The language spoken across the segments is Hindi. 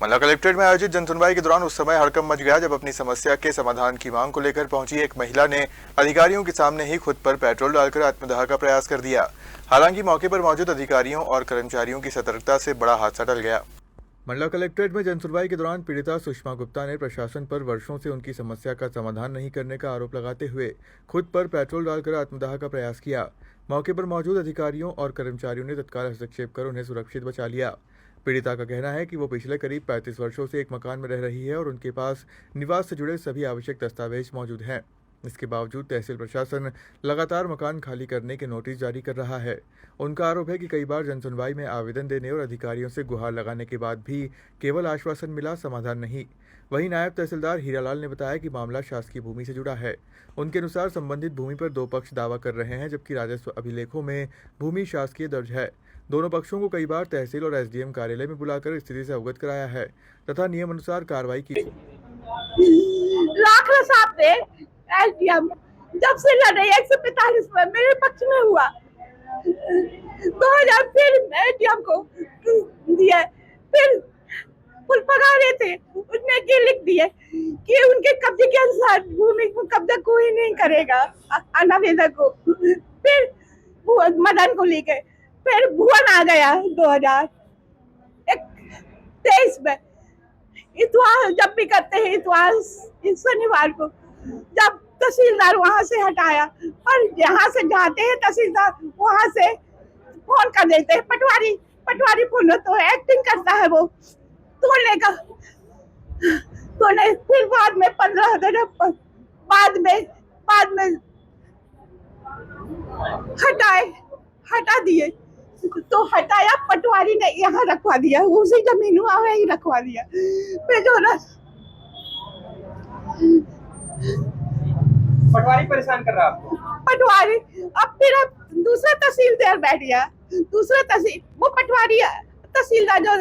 मंडला कलेक्ट्रेट में आयोजित जनसुनवाई के दौरान उस समय हड़कंप मच गया जब अपनी समस्या के समाधान की मांग को लेकर पहुंची एक महिला ने अधिकारियों के सामने ही खुद पर पेट्रोल डालकर आत्मदाह का प्रयास कर दिया। हालांकि मौके पर मौजूद अधिकारियों और कर्मचारियों की सतर्कता से बड़ा हादसा टल गया। मंडला कलेक्ट्रेट में जनसुनवाई के दौरान पीड़िता सुषमा गुप्ता ने प्रशासन पर वर्षों से उनकी समस्या का समाधान नहीं करने का आरोप लगाते हुए खुद पर पेट्रोल डालकर आत्मदाह का प्रयास किया। मौके पर मौजूद अधिकारियों और कर्मचारियों ने तत्काल हस्तक्षेप कर उन्हें सुरक्षित बचा लिया। पीड़िता का कहना है कि वो पिछले करीब 35 वर्षों से एक मकान में रह रही है और उनके पास निवास से जुड़े सभी आवश्यक दस्तावेज मौजूद हैं। इसके बावजूद तहसील प्रशासन लगातार मकान खाली करने के नोटिस जारी कर रहा है। उनका आरोप है कि कई बार जनसुनवाई में आवेदन देने और अधिकारियों से गुहार लगाने के बाद भी केवल आश्वासन मिला, समाधान नहीं। वहीं नायब तहसीलदार हीरालाल ने बताया कि मामला शासकीय भूमि से जुड़ा है। उनके अनुसार संबंधित भूमि पर दो पक्ष दावा कर रहे हैं, जबकि राजस्व अभिलेखों में भूमि शासकीय दर्ज है। दोनों पक्षों को कई बार तहसील और एसडीएम कार्यालय में बुलाकर स्थिति से अवगत कराया है तथा नियम अनुसार कार्रवाई की। लाखड़ा साहब ने एसडीएम जब से लड़ाई 145 में मेरे पक्ष में हुआ 2000 फिर एसडीएम को दिया, फिर फुल पगा रहे थे, उसने ये लिख दिए कि उनके कब्जे के अनुसार भूमि को कब्जा कोई नहीं करेगा अनावेदक को। फिर मदन को लेके फिर भुवन आ गया 2023 में। इतवार जब भी करते हैं, इतवार शनिवार को जब तहसीलदार वहां से हटाया और यहाँ से जाते हैं तहसीलदार वहां से फोन कर देते हैं, पटवारी फोन तो एक्टिंग करता है वो तोड़ने का। फिर बाद में 15 दिन बाद में हटा दिए तो हटाया, पटवारी ने यहाँ रखवा दिया, उसी जमीन वहाँ ही रखवा दिया। फिर जो पटवारी परेशान कर रहा है आपको? पटवारी अब फिर दूसरा तहसीलदार बैठ गया, दूसरा तहसील वो पटवारी तहसीलदार जो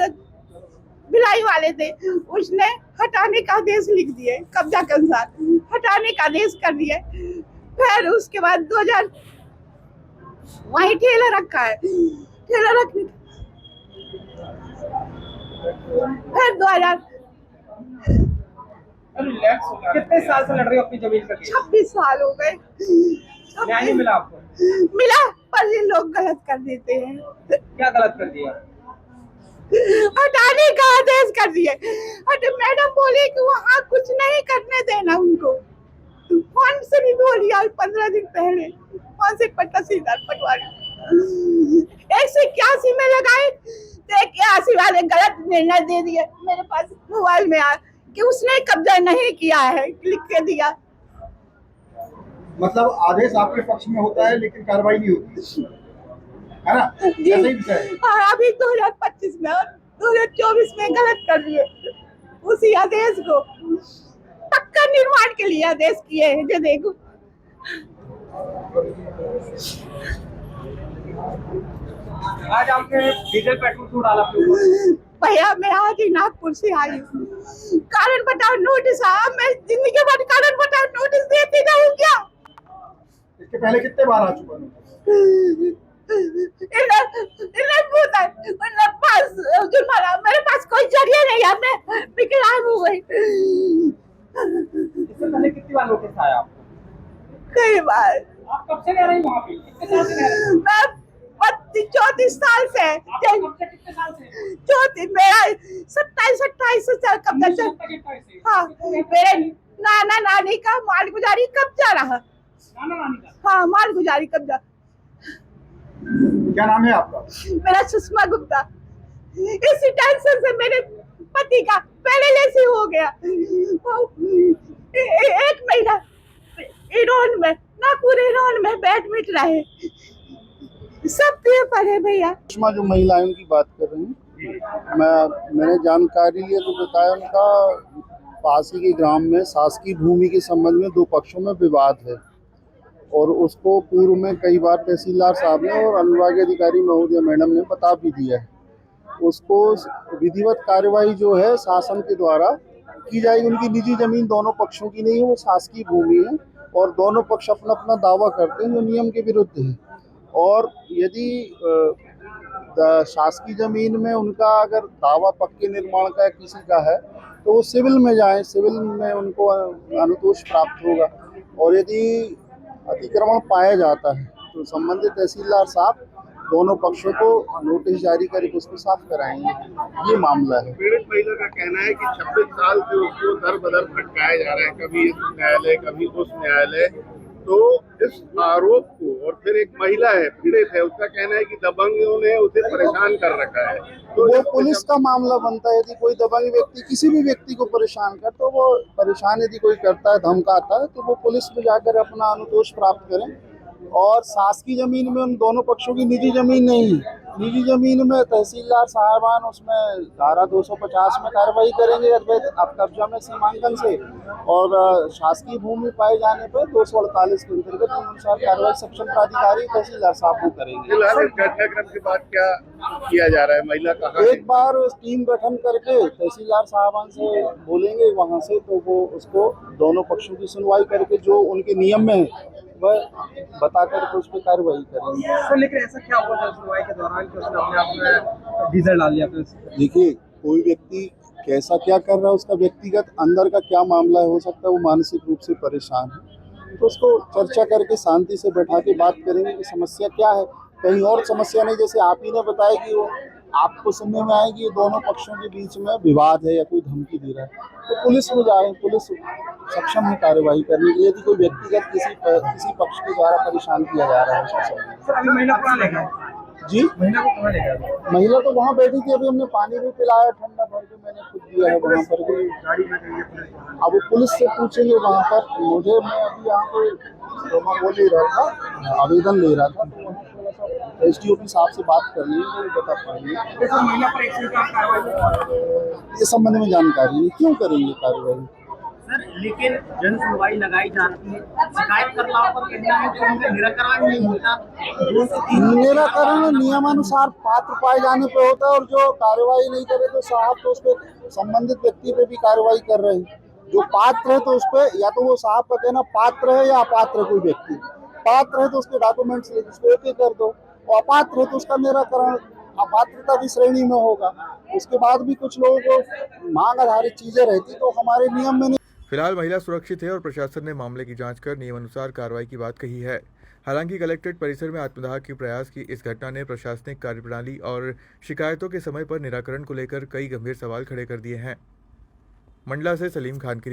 भिलाई वाले थे उसने हटाने का आदेश लिख दिए, कब्जा के अनुसार हटाने का आदेश कर दिए। फिर उसके बाद 2000 वही ठेला रखा है, ठेला रखने फिर 2000 कितने साल से लड़ रही हो अपनी जमीन के लिए? 26 साल हो गए। न्याय नहीं मिला आपको? मिला, पर ये लोग गलत कर देते हैं। क्या गलत कर दिया? हटाने का आदेश कर दिए और मैडम बोले कि वहाँ कुछ नहीं करने देना उनको। फोन से भी बोलिया 15 दिन पहले, फोन से तहसीलदार पटवारी 181 में लगाए तो 81 वाले गलत निर्णय दे दिए। मेरे पास मोबाइल में कि उसने कब्जा नहीं किया है, लिख के दिया। मतलब आदेश आपके पक्ष में होता है लेकिन कार्रवाई नहीं होती है ना? ऐसा ही विषय है। अभी 2025 में और 2024 में गलत कर दिए। उसी आदेश को पक्का निर्माण के लिए आदेश किए हैं, जो देखो। आज आपने डीजल पेट्रोल क्यों डाला? भैया मैं आज ही नागपुर से आई हूँ, कारण बताओ नोटिस आया, मैं जिंदगी भर कारण बताओ नोटिस देती रहूँ क्या? इसके पहले कितने बार आ चुका है? मेरे पास कोई जरिया नहीं है, मैं विकलांग हो गई। इससे पहले कितनी बार नोटिस आया आपको? कई बार। आप कब से रह रही वहाँ पे? कितने साल से रह रही? मैं 34 साल से। कितने साल से? 34 मेरा 27-28 साल कब्जा चल। हाँ, मेरे नाना नानी का मालगुजारी कब्जा रहा। नाना नानी का? हाँ, मालगुजारी कब्जा। क्या नाम है आपका? मेरा सुषमा गुप्ता। इसी टेंशन से मेरे पति का पैरालिसिस हो गया। एक महीना ईरोन में, नागपुर ईरोन में एडमिट रहे। सब पेपर है भैया। सुषमा जो महिलाएं की बात कर रही हैं, मैंने जानकारी लिया तो बताया उनका पास ही के ग्राम में शासकीय भूमि के संबंध में दो पक्षों में विवाद है और उसको पूर्व में कई बार तहसीलदार साहब ने और अनुविभागीय अधिकारी महोदय मैडम ने बता भी दिया है। उसको विधिवत कार्यवाही जो है शासन के द्वारा की जाएगी। उनकी निजी जमीन दोनों पक्षों की नहीं है, वो शासकीय भूमि है और दोनों पक्ष अपना अपना दावा करते हैं जो नियम के विरुद्ध है। और यदि शासकीय जमीन में उनका अगर दावा पक्के निर्माण का किसी का है तो वो सिविल में जाए, सिविल में उनको अनुतोष प्राप्त होगा। और यदि अतिक्रमण पाया जाता है तो संबंधित तहसीलदार साहब दोनों पक्षों को नोटिस जारी करके उसको साफ कराएंगे। ये मामला है। पीड़ित महिला का कहना है कि 26 साल से उसको दर बदर भटकाया जा रहा है, कभी इस न्यायालय कभी उस न्यायालय। तो इस आरोप को, और फिर एक महिला है पीड़ित है, उसका कहना है कि दबंगों ने उसे परेशान कर रखा है। तो वो पुलिस का मामला बनता है। यदि कोई दबंग व्यक्ति किसी भी व्यक्ति को परेशान कर, तो वो परेशान यदि कोई करता है, धमकाता है, तो वो पुलिस में जाकर अपना अनुतोष प्राप्त करें। और शासकीय जमीन में उन दोनों पक्षों की निजी जमीन नहीं है। निजी जमीन में तहसीलदार साहबान उसमें धारा 250 में कार्रवाई करेंगे अब कब्जा में सीमांकन से, और शासकीय भूमि पाए जाने पर 248 के अंतर्गत अनुसार कार्रवाई सक्षम प्राधिकारी तहसीलदार साहब को करेंगे। फिलहाल इस घटनाक्रम के बाद क्या किया जा रहा है? महिला कहाँ है? एक बार टीम गठन करके तहसीलदार साहबान से बोलेंगे वहाँ से, तो वो उसको दोनों पक्षों की सुनवाई करके जो उनके नियम में है वह बता कर उस पर कार्रवाई करेंगे। सर लेकिन ऐसा क्या हुआ था सुनवाई के दौरान कि उसने अपने आप में डीजल डाल दिया? देखिए, कोई व्यक्ति कैसा क्या कर रहा है, उसका व्यक्तिगत अंदर का क्या मामला है, हो सकता है वो मानसिक रूप से परेशान है, तो उसको चर्चा करके शांति से बैठा के बात करेंगे कि समस्या क्या है। कहीं और समस्या नहीं, जैसे आप ही ने बताया कि वो आपको सुनने में आए कि ये दोनों पक्षों के बीच में विवाद है या कोई धमकी दे रहा है, तो पुलिस में जाए, पुलिस सक्षम है कार्रवाई करने के लिए। यदि कोई व्यक्तिगत किसी पक्ष के द्वारा परेशान किया जा रहा है। सर अभी महिला कहाँ ले गए? जी, महिला को कहाँ ले गए? महिला तो वहाँ बैठी थी, अभी हमने पानी भी पिलाया, ठंडा भर के मैंने खुद दिया है वहाँ पर भी। गाड़ी में गई है पुलिस। अब वो पुलिस से पूछेंगे वहाँ पर। मुझे, मैं अभी यहाँ पे वो ले रहा था, आवेदन ले रहा था, तो वहाँ थोड़ा सा एसडीओपी साहब से बात कर ली, तो बता पाएंगे। जैसे महिला पर एक्शन का कार्रवाई इस संबंध में जानकारी नहीं, क्यों करेंगे कार्रवाई? सर लेकिन जन सुनवाई लगाई जाती है, शिकायतकर्ताओं पर कहना है कि उनका निराकरण नहीं होता। 2 से 3 निराकरण नियमानुसार पात्र पाए जाने पे होता है, और जो कार्रवाई नहीं करे तो साहब तो उस पर संबंधित व्यक्ति पे भी कार्रवाई कर रहे हैं। जो पात्र है तो उस पर, या तो वो साहब का कहना पात्र है या अपात्र है, कोई व्यक्ति पात्र है तो उसके डॉक्यूमेंट्स ओके कर दो, और अपात्र है तो उसका निराकरण अपात्रता की श्रेणी में होगा। उसके बाद भी कुछ लोगों को मांग आधारित चीजें रहती तो हमारे नियम में नहीं। फिलहाल महिला सुरक्षित है और प्रशासन ने मामले की जांच कर नियमानुसार कार्रवाई की बात कही है। हालांकि कलेक्ट्रेट परिसर में आत्मदाह के प्रयास की इस घटना ने प्रशासनिक कार्यप्रणाली और शिकायतों के समय पर निराकरण को लेकर कई गंभीर सवाल खड़े कर दिए हैं। मंडला से सलीम खान की